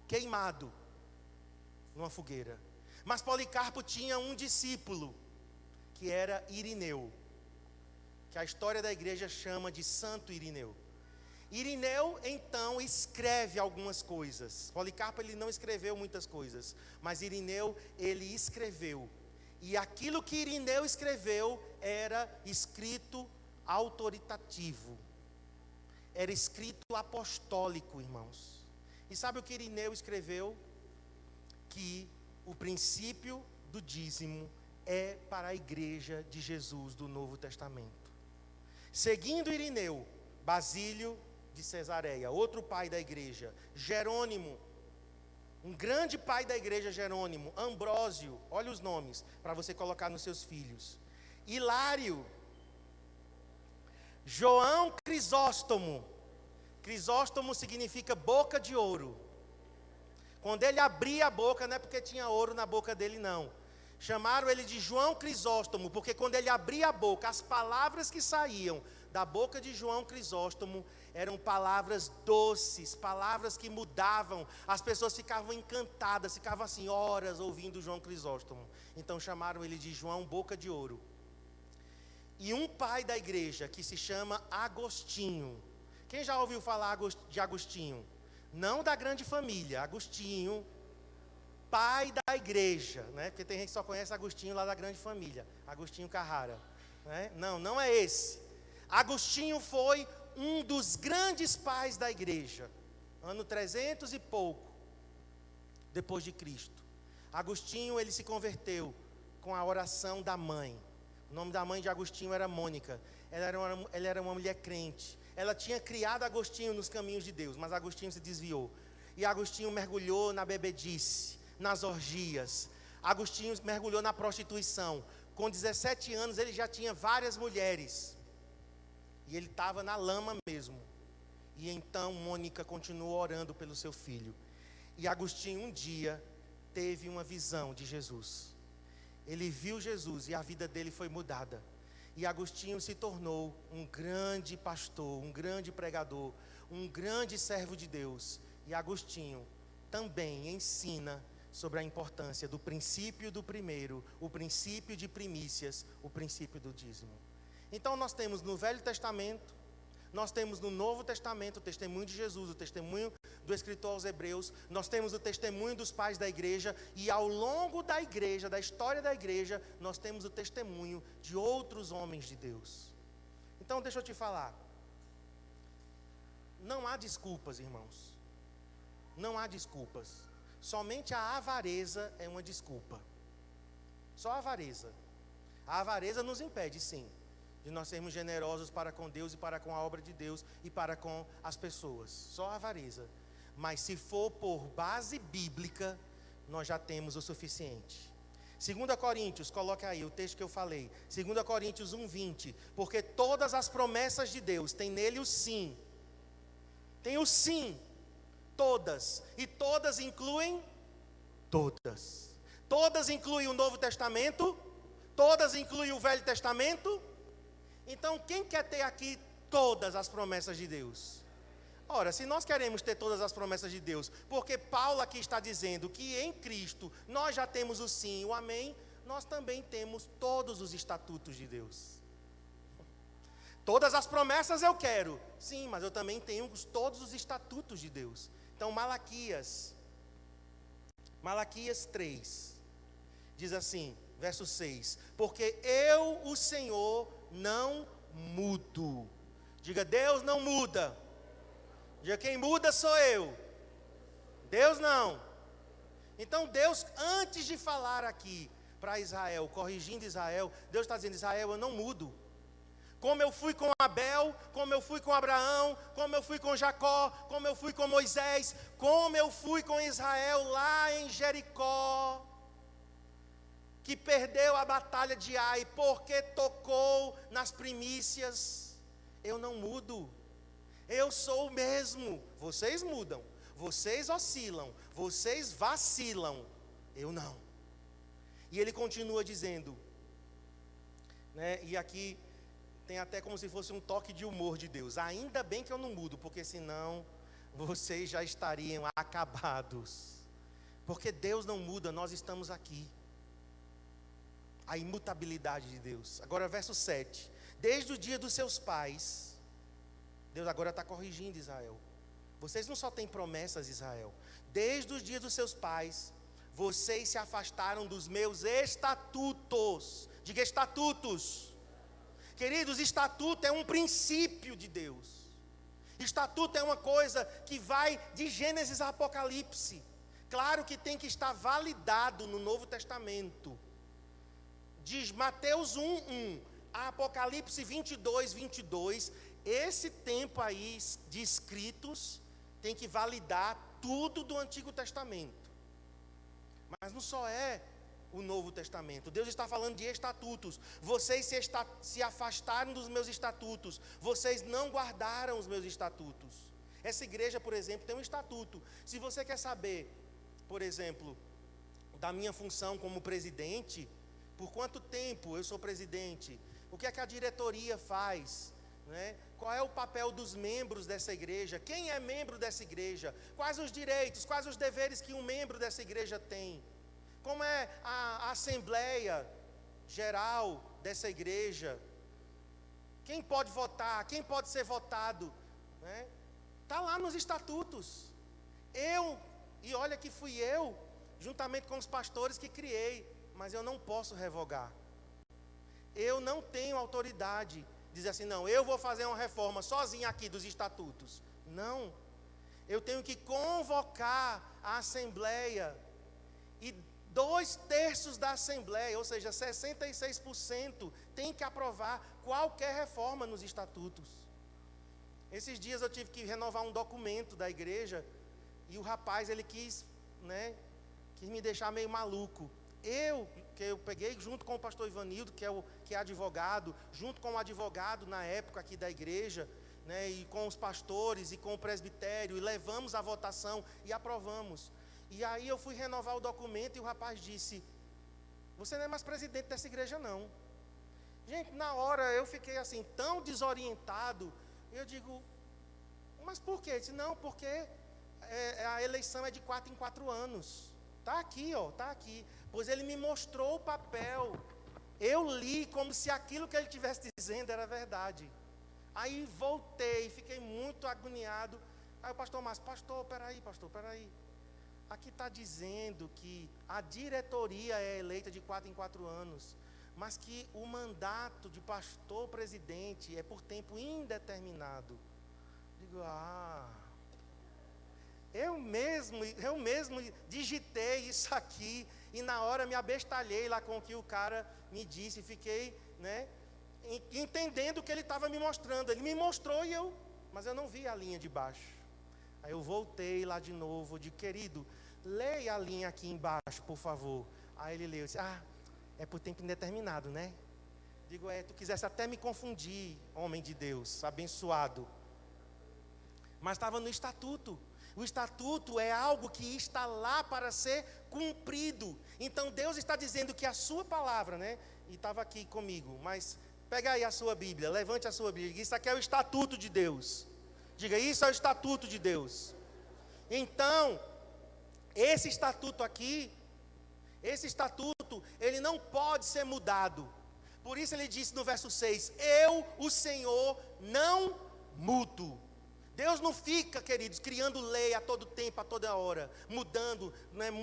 queimado numa fogueira. Mas Policarpo tinha um discípulo, que era Irineu, que a história da igreja chama de Santo Irineu. Irineu, então, escreve algumas coisas. Policarpo, ele não escreveu muitas coisas, mas Irineu, ele escreveu. E aquilo que Irineu escreveu era escrito autoritativo. Era escrito apostólico, irmãos. E sabe o que Irineu escreveu? Que o princípio do dízimo é para a igreja de Jesus do Novo Testamento. Seguindo Irineu, Basílio de Cesareia, outro pai da igreja, Jerônimo, um grande pai da igreja, Jerônimo, Ambrósio, olha os nomes para você colocar nos seus filhos, Hilário, João Crisóstomo. Crisóstomo significa boca de ouro. Quando ele abria a boca, não é porque tinha ouro na boca dele, não. Chamaram ele de João Crisóstomo, porque quando ele abria a boca, as palavras que saíam da boca de João Crisóstomo eram palavras doces, palavras que mudavam. As pessoas ficavam encantadas, ficavam assim horas ouvindo João Crisóstomo. Então chamaram ele de João Boca de Ouro. E um pai da igreja que se chama Agostinho. Quem já ouviu falar de Agostinho? Não da grande família, Agostinho, pai da igreja, porque tem gente que só conhece Agostinho lá da grande família, Agostinho Carrara, não é esse. Agostinho foi um dos grandes pais da igreja, ano 300 e pouco, depois de Cristo. Agostinho, ele se converteu com a oração da mãe. O nome da mãe de Agostinho era Mônica. Ela era uma mulher crente. Ela tinha criado Agostinho nos caminhos de Deus, mas Agostinho se desviou. E Agostinho mergulhou na bebedice, nas orgias. Agostinho mergulhou na prostituição. Com 17 anos ele já tinha várias mulheres. E ele estava na lama mesmo. E então Mônica continuou orando pelo seu filho. E Agostinho um dia teve uma visão de Jesus. Ele viu Jesus e a vida dele foi mudada. E Agostinho se tornou um grande pastor, um grande pregador, um grande servo de Deus. E Agostinho também ensina sobre a importância do princípio do primeiro, o princípio de primícias, o princípio do dízimo. Então nós temos no Velho Testamento, nós temos no Novo Testamento o testemunho de Jesus, o testemunho do escritor aos Hebreus, nós temos o testemunho dos pais da igreja, e ao longo da igreja, da história da igreja, nós temos o testemunho de outros homens de Deus. Então deixa eu te falar, não há desculpas, irmãos, não há desculpas. Somente a avareza é uma desculpa. Só a avareza. A avareza nos impede, sim, de nós sermos generosos para com Deus e para com a obra de Deus e para com as pessoas. Só a avareza. Mas se for por base bíblica, nós já temos o suficiente. 2 Coríntios, coloca aí o texto que eu falei. 2 Coríntios 1:20. Porque todas as promessas de Deus têm nele o sim. Tem o sim. Todas. E todas incluem todas. Todas incluem o Novo Testamento. Todas incluem o Velho Testamento. Então, quem quer ter aqui todas as promessas de Deus? Ora, se nós queremos ter todas as promessas de Deus, porque Paulo aqui está dizendo que em Cristo nós já temos o sim e o amém, nós também temos todos os estatutos de Deus. Todas as promessas eu quero, sim, mas eu também tenho todos os estatutos de Deus. Então, Malaquias 3, diz assim, verso 6, porque eu, o Senhor, não mudo. Diga, Deus não muda. Diga, quem muda sou eu. Deus não. Então Deus, antes de falar aqui para Israel, corrigindo Israel, Deus está dizendo, Israel, eu não mudo. Como eu fui com Abel, como eu fui com Abraão, como eu fui com Jacó, como eu fui com Moisés, como eu fui com Israel lá em Jericó, que perdeu a batalha de Ai, porque tocou nas primícias. Eu não mudo, eu sou o mesmo. Vocês mudam, vocês oscilam, vocês vacilam, eu não. E ele continua dizendo, né, e aqui tem até como se fosse um toque de humor de Deus, ainda bem que eu não mudo, porque senão vocês já estariam acabados, porque Deus não muda, nós estamos aqui. A imutabilidade de Deus. Agora verso 7, desde o dia dos seus pais, Deus agora está corrigindo Israel, vocês não só têm promessas, Israel, desde os dias dos seus pais, vocês se afastaram dos meus estatutos. Diga estatutos. Queridos, estatuto é um princípio de Deus. Estatuto é uma coisa que vai de Gênesis a Apocalipse. Claro que tem que estar validado no Novo Testamento. Diz Mateus 1:1 a Apocalipse 22:22, esse tempo aí de escritos tem que validar tudo do Antigo Testamento. Mas não só é o Novo Testamento, Deus está falando de estatutos. Vocês se afastaram dos meus estatutos, vocês não guardaram os meus estatutos. Essa igreja, por exemplo, tem um estatuto. Se você quer saber, por exemplo, da minha função como presidente, por quanto tempo eu sou presidente, o que é que a diretoria faz, né? Qual é o papel dos membros dessa igreja, quem é membro dessa igreja, quais os direitos, quais os deveres que um membro dessa igreja tem, como é a assembleia geral dessa igreja, quem pode votar, quem pode ser votado, né? Está lá nos estatutos. E olha que fui eu, juntamente com os pastores, que criei, mas eu não posso revogar. Eu não tenho autoridade de dizer assim, não, eu vou fazer uma reforma sozinho aqui dos estatutos. Não, eu tenho que convocar a assembleia, e 2/3 da assembleia, ou seja, 66%, tem que aprovar qualquer reforma nos estatutos. Esses dias eu tive que renovar um documento da igreja, e o rapaz, ele quis me deixar meio maluco. Que eu peguei junto com o pastor Ivanildo, que é advogado, junto com o advogado na época aqui da igreja, né, e com os pastores e com o presbitério, e levamos a votação e aprovamos. E aí eu fui renovar o documento e o rapaz disse, você não é mais presidente dessa igreja não. Gente, na hora eu fiquei assim, tão desorientado. Eu digo, mas por quê? Ele disse, não, porque a eleição é de 4 em 4 anos. Está aqui, ó, está aqui. Pois ele me mostrou o papel. Eu li como se aquilo que ele estivesse dizendo era verdade. Aí voltei, fiquei muito agoniado. Aí o pastor Márcio, pastor, peraí. Aqui está dizendo que a diretoria é eleita de 4 em 4 anos, mas que o mandato de pastor-presidente é por tempo indeterminado. Digo, eu mesmo digitei isso aqui, e na hora me abestalhei lá com o que o cara me disse, fiquei, entendendo o que ele estava me mostrando. Ele me mostrou mas eu não vi a linha de baixo. Aí eu voltei lá de novo, de querido, leia a linha aqui embaixo, por favor. Aí ele leu, disse, é por tempo indeterminado, né? Digo, tu quisesse até me confundir, homem de Deus, abençoado. Mas estava no estatuto. O estatuto é algo que está lá para ser cumprido. Então Deus está dizendo que a sua palavra, e estava aqui comigo, mas pega aí a sua Bíblia, levante a sua Bíblia, isso aqui é o estatuto de Deus. Diga, isso é o estatuto de Deus. Então, esse estatuto aqui, ele não pode ser mudado. Por isso ele disse no verso 6, eu, o Senhor, não mudo. Deus não fica, queridos, criando lei a todo tempo, a toda hora, mudando,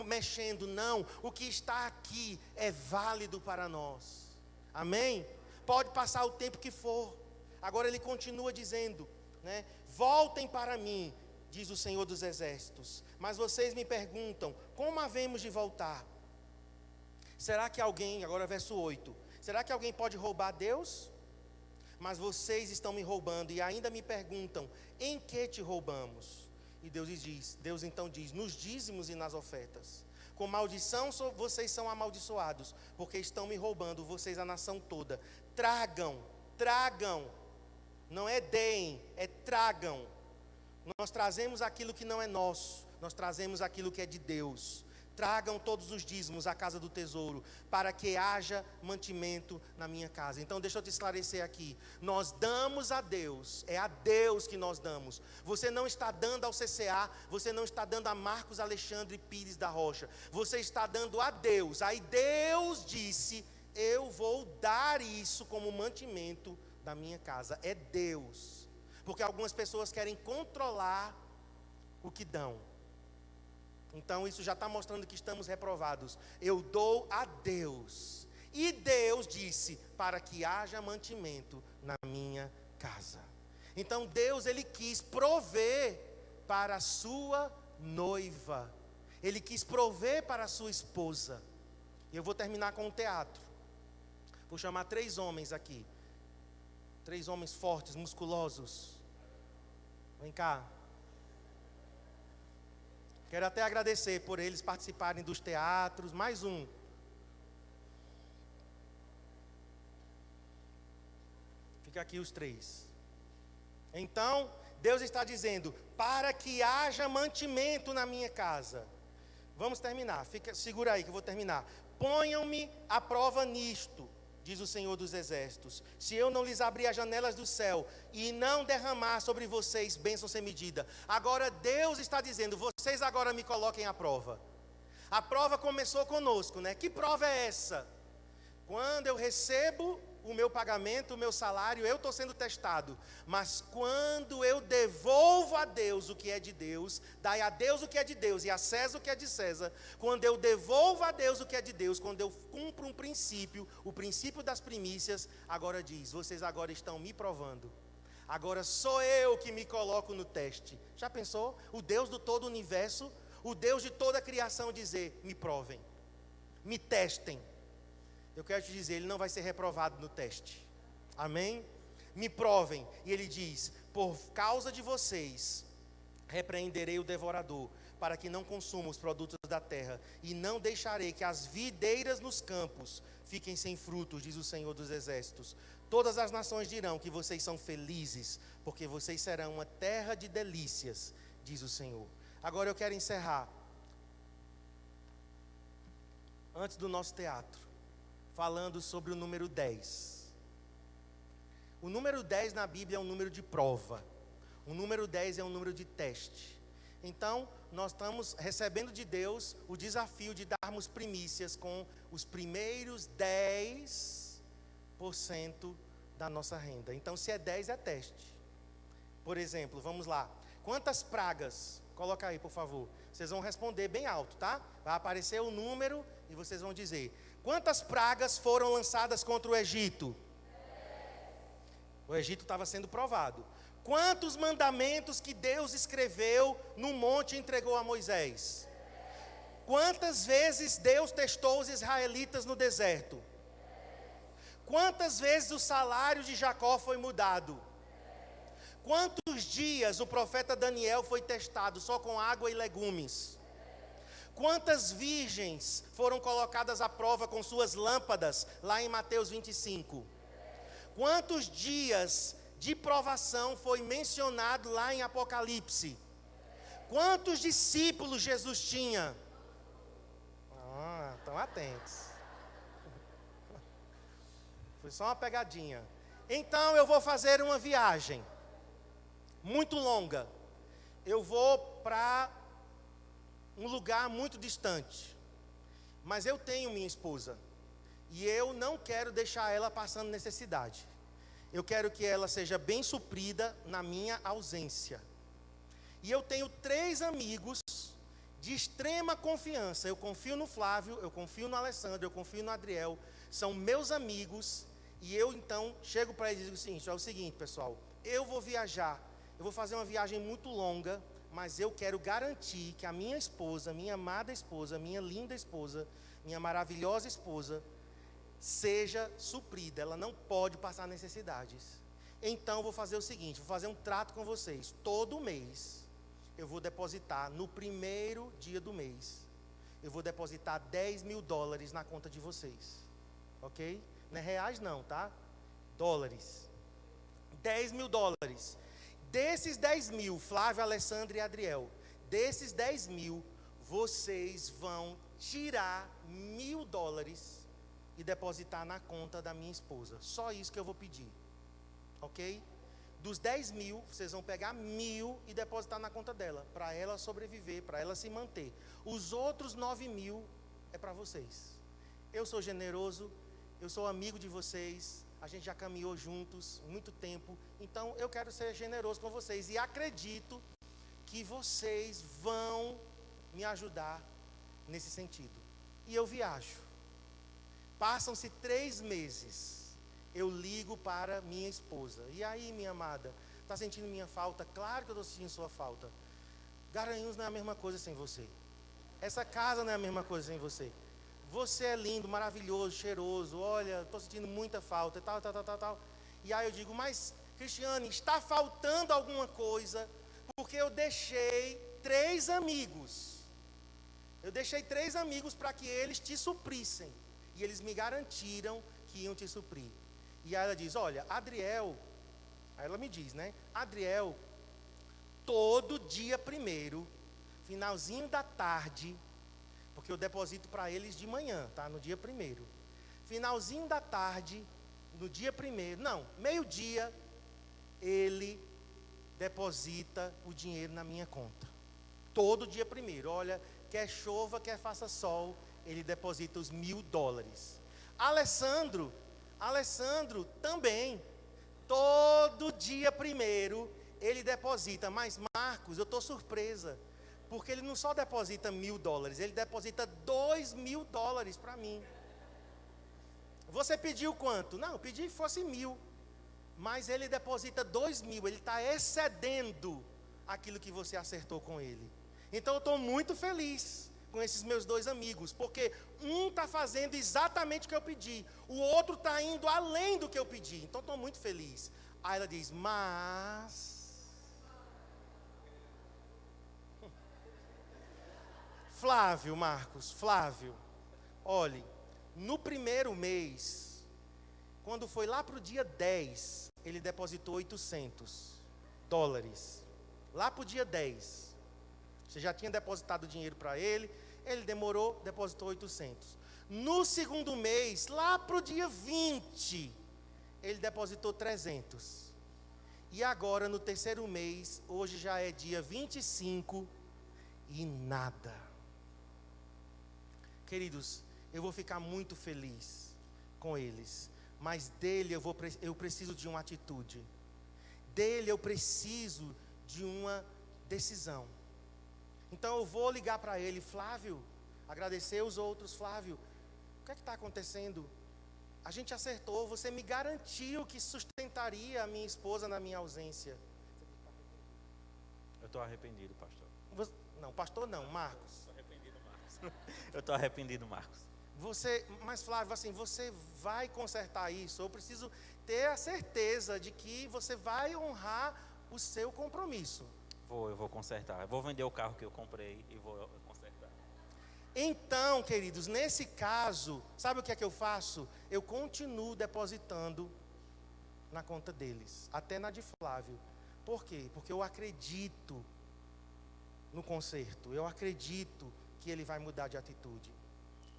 mexendo, não. O que está aqui é válido para nós. Amém? Pode passar o tempo que for. Agora ele continua dizendo, voltem para mim, diz o Senhor dos Exércitos. Mas vocês me perguntam, como havemos de voltar? Será que alguém, agora verso 8, será que alguém pode roubar Deus? Mas vocês estão me roubando e ainda me perguntam, em que te roubamos? E Deus então diz, nos dízimos e nas ofertas. Com maldição vocês são amaldiçoados, porque estão me roubando, vocês a nação toda. Tragam, não é deem, é tragam. Nós trazemos aquilo que não é nosso, nós trazemos aquilo que é de Deus. Tragam todos os dízimos à casa do tesouro, para que haja mantimento na minha casa. Então deixa eu te esclarecer aqui, nós damos a Deus, é a Deus que nós damos. Você não está dando ao CCA, você não está dando a Marcos Alexandre Pires da Rocha, você está dando a Deus. Aí Deus disse, eu vou dar isso como mantimento da minha casa, é Deus. Porque algumas pessoas querem controlar o que dão. Então isso já está mostrando que estamos reprovados. Eu dou a Deus. E Deus disse, para que haja mantimento na minha casa. Então Deus, ele quis prover para a sua noiva. Ele quis prover para a sua esposa. E eu vou terminar com um teatro. Vou chamar 3 homens aqui. 3 homens fortes, musculosos. Vem cá. Quero até agradecer por eles participarem dos teatros. Mais um. Fica aqui os 3. Então, Deus está dizendo, para que haja mantimento na minha casa. Vamos terminar. Segura aí que eu vou terminar. Ponham-me à prova nisto, diz o Senhor dos Exércitos, se eu não lhes abrir as janelas do céu e não derramar sobre vocês bênção sem medida. Agora Deus está dizendo, vocês agora me coloquem à prova. A prova começou conosco, Que prova é essa? Quando eu recebo o meu pagamento, o meu salário, eu estou sendo testado. Mas quando eu devolvo a Deus o que é de Deus, dai a Deus o que é de Deus e a César o que é de César. Quando eu devolvo a Deus o que é de Deus, quando eu cumpro um princípio, o princípio das primícias, agora diz, vocês agora estão me provando. Agora sou eu que me coloco no teste. Já pensou? O Deus do todo o universo, o Deus de toda a criação dizer, me provem, me testem. Eu quero te dizer, ele não vai ser reprovado no teste. Amém? Me provem. E ele diz, por causa de vocês, repreenderei o devorador, para que não consuma os produtos da terra, e não deixarei que as videiras nos campos fiquem sem frutos, diz o Senhor dos Exércitos. Todas as nações dirão que vocês são felizes, porque vocês serão uma terra de delícias, diz o Senhor. Agora eu quero encerrar, antes do nosso teatro, falando sobre o número 10. O número 10 na Bíblia é um número de prova. O número 10 é um número de teste. Então, nós estamos recebendo de Deus o desafio de darmos primícias com os primeiros 10% da nossa renda. Então, se é 10, é teste. Por exemplo, vamos lá. Quantas pragas? Coloca aí, por favor. Vocês vão responder bem alto, tá? Vai aparecer o número e vocês vão dizer. Quantas pragas foram lançadas contra o Egito? O Egito estava sendo provado. Quantos mandamentos que Deus escreveu no monte e entregou a Moisés? Quantas vezes Deus testou os israelitas no deserto? Quantas vezes o salário de Jacó foi mudado? Quantos dias o profeta Daniel foi testado só com água e legumes? Quantas virgens foram colocadas à prova com suas lâmpadas, lá em Mateus 25? Quantos dias de provação foi mencionado lá em Apocalipse? Quantos discípulos Jesus tinha? Estão atentos. Foi só uma pegadinha. Então eu vou fazer uma viagem muito longa. Eu vou para um lugar muito distante. Mas eu tenho minha esposa. E eu não quero deixar ela passando necessidade. Eu quero que ela seja bem suprida na minha ausência. E eu tenho 3 amigos de extrema confiança. Eu confio no Flávio, eu confio no Alessandro, eu confio no Adriel. São meus amigos. E eu então chego para eles e digo o seguinte: é o seguinte, pessoal, eu vou viajar. Eu vou fazer uma viagem muito longa, mas eu quero garantir que a minha esposa, minha amada esposa, minha linda esposa, minha maravilhosa esposa, seja suprida. Ela não pode passar necessidades. Então eu vou fazer o seguinte, vou fazer um trato com vocês. Todo mês eu vou depositar no primeiro dia do mês. Eu vou depositar $10.000 na conta de vocês. Ok? Não é reais não, tá? Dólares. $10.000. Desses 10.000, Flávio, Alessandro e Adriel, desses 10.000, vocês vão tirar $1.000 e depositar na conta da minha esposa. Só isso que eu vou pedir. Ok? Dos 10.000, vocês vão pegar 1.000 e depositar na conta dela, para ela sobreviver, para ela se manter. Os outros 9.000 é para vocês. Eu sou generoso, eu sou amigo de vocês, a gente já caminhou juntos muito tempo, então eu quero ser generoso com vocês e acredito que vocês vão me ajudar nesse sentido. E eu viajo. Passam-se 3 meses, eu ligo para minha esposa. E aí, minha amada, está sentindo minha falta? Claro que eu estou sentindo sua falta. Garanhuns não é a mesma coisa sem você. Essa casa não é a mesma coisa sem você. Você é lindo, maravilhoso, cheiroso. Olha, estou sentindo muita falta, tal. E aí eu digo, mas Cristiane, está faltando alguma coisa, porque eu deixei 3 amigos. Eu deixei 3 amigos para que eles te suprissem. E eles me garantiram que iam te suprir. E aí ela diz, olha, Adriel, aí ela me diz, né? Adriel, todo dia 1º, finalzinho da tarde, porque eu deposito para eles de manhã, tá? No dia 1º. Finalzinho da tarde, no dia 1º, não, meio-dia, ele deposita o dinheiro na minha conta. Todo dia 1º, olha, quer chova, quer faça sol, ele deposita os $1.000. Alessandro também, todo dia 1º, ele deposita, mas Marcos, eu estou surpresa, porque ele não só deposita $1.000, ele deposita $2.000 para mim. Você pediu quanto? Não, eu pedi que fosse 1.000, mas ele deposita 2.000, ele está excedendo aquilo que você acertou com ele. Então eu estou muito feliz com esses meus 2 amigos, porque um está fazendo exatamente o que eu pedi, o outro está indo além do que eu pedi, então estou muito feliz. Aí ela diz, mas... Flávio, olhe, no primeiro mês, quando foi lá para o dia 10, ele depositou $800. Lá para o dia 10. Você já tinha depositado o dinheiro para ele, ele demorou, depositou $800. No segundo mês, lá para o dia 20, ele depositou 300. E agora, no terceiro mês, hoje já é dia 25 e nada. Queridos, eu vou ficar muito feliz com eles, mas dele eu preciso de uma atitude. Dele eu preciso de uma decisão. Então eu vou ligar para ele: Flávio, agradecer os outros: Flávio, o que é que está acontecendo? A gente acertou, você me garantiu que sustentaria a minha esposa na minha ausência. Eu estou arrependido, pastor. Não, pastor não, Marcos. Estou arrependido, Marcos. Eu estou arrependido, Marcos. Mas Flávio, assim, você vai consertar isso? Eu preciso ter a certeza de que você vai honrar o seu compromisso. Eu vou consertar. Eu vou vender o carro que eu comprei e vou consertar. Então, queridos, nesse caso, sabe o que é que eu faço? Eu continuo depositando na conta deles, até na de Flávio. Por quê? Porque eu acredito no conserto, eu acredito que ele vai mudar de atitude.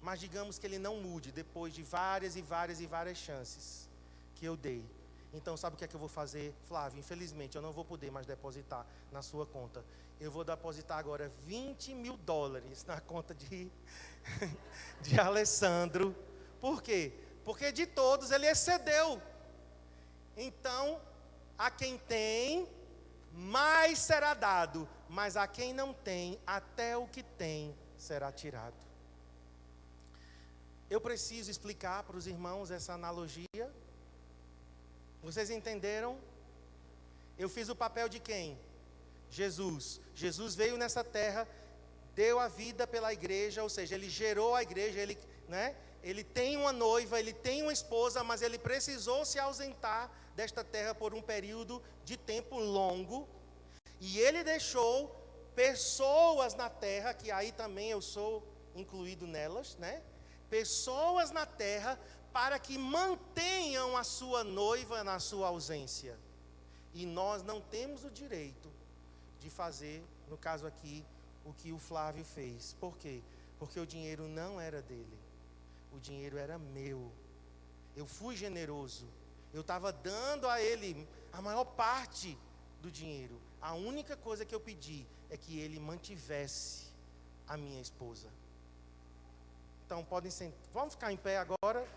Mas digamos que ele não mude depois de várias e várias e várias chances que eu dei. Então sabe o que é que eu vou fazer? Flávio, infelizmente eu não vou poder mais depositar na sua conta. Eu vou depositar agora $20 mil na conta de Alessandro. Por quê? Porque de todos ele excedeu. Então, a quem tem, mais será dado. Mas a quem não tem, até o que tem será tirado. Eu preciso explicar para os irmãos essa analogia. Vocês entenderam? Eu fiz o papel de quem? Jesus. Jesus veio nessa terra, deu a vida pela igreja, ou seja, ele gerou a igreja, ele tem uma noiva, ele tem uma esposa, mas ele precisou se ausentar desta terra por um período de tempo longo. E ele deixou pessoas na terra, que aí também eu sou incluído nelas, pessoas na terra para que mantenham a sua noiva na sua ausência. E nós não temos o direito de fazer, no caso aqui, o que o Flávio fez. Por quê? Porque o dinheiro não era dele. O dinheiro era meu. Eu fui generoso. Eu estava dando a ele a maior parte do dinheiro. A única coisa que eu pedi é que ele mantivesse a minha esposa. Então, podem sentar. Vamos ficar em pé agora.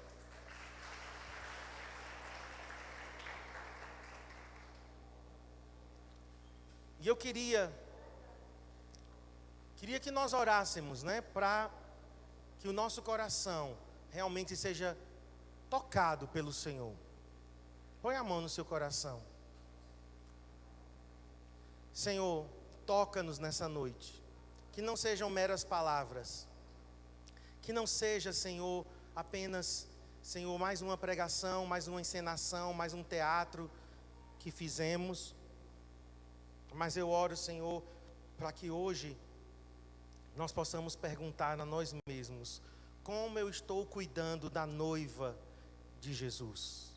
E eu queria que nós orássemos, para que o nosso coração realmente seja tocado pelo Senhor. Põe a mão no seu coração. Senhor, toca-nos nessa noite. Que não sejam meras palavras. Que não seja, Senhor, apenas, Senhor, mais uma pregação, mais uma encenação, mais um teatro que fizemos. Mas eu oro, Senhor, para que hoje nós possamos perguntar a nós mesmos: como eu estou cuidando da noiva de Jesus?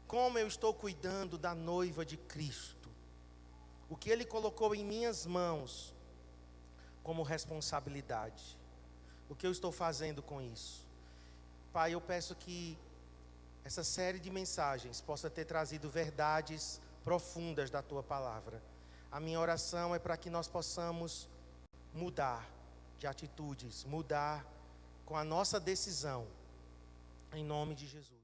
Como eu estou cuidando da noiva de Cristo? O que Ele colocou em minhas mãos como responsabilidade? O que eu estou fazendo com isso? Pai, eu peço que essa série de mensagens possa ter trazido verdades profundas da Tua palavra. A minha oração é para que nós possamos mudar de atitudes, mudar com a nossa decisão, em nome de Jesus.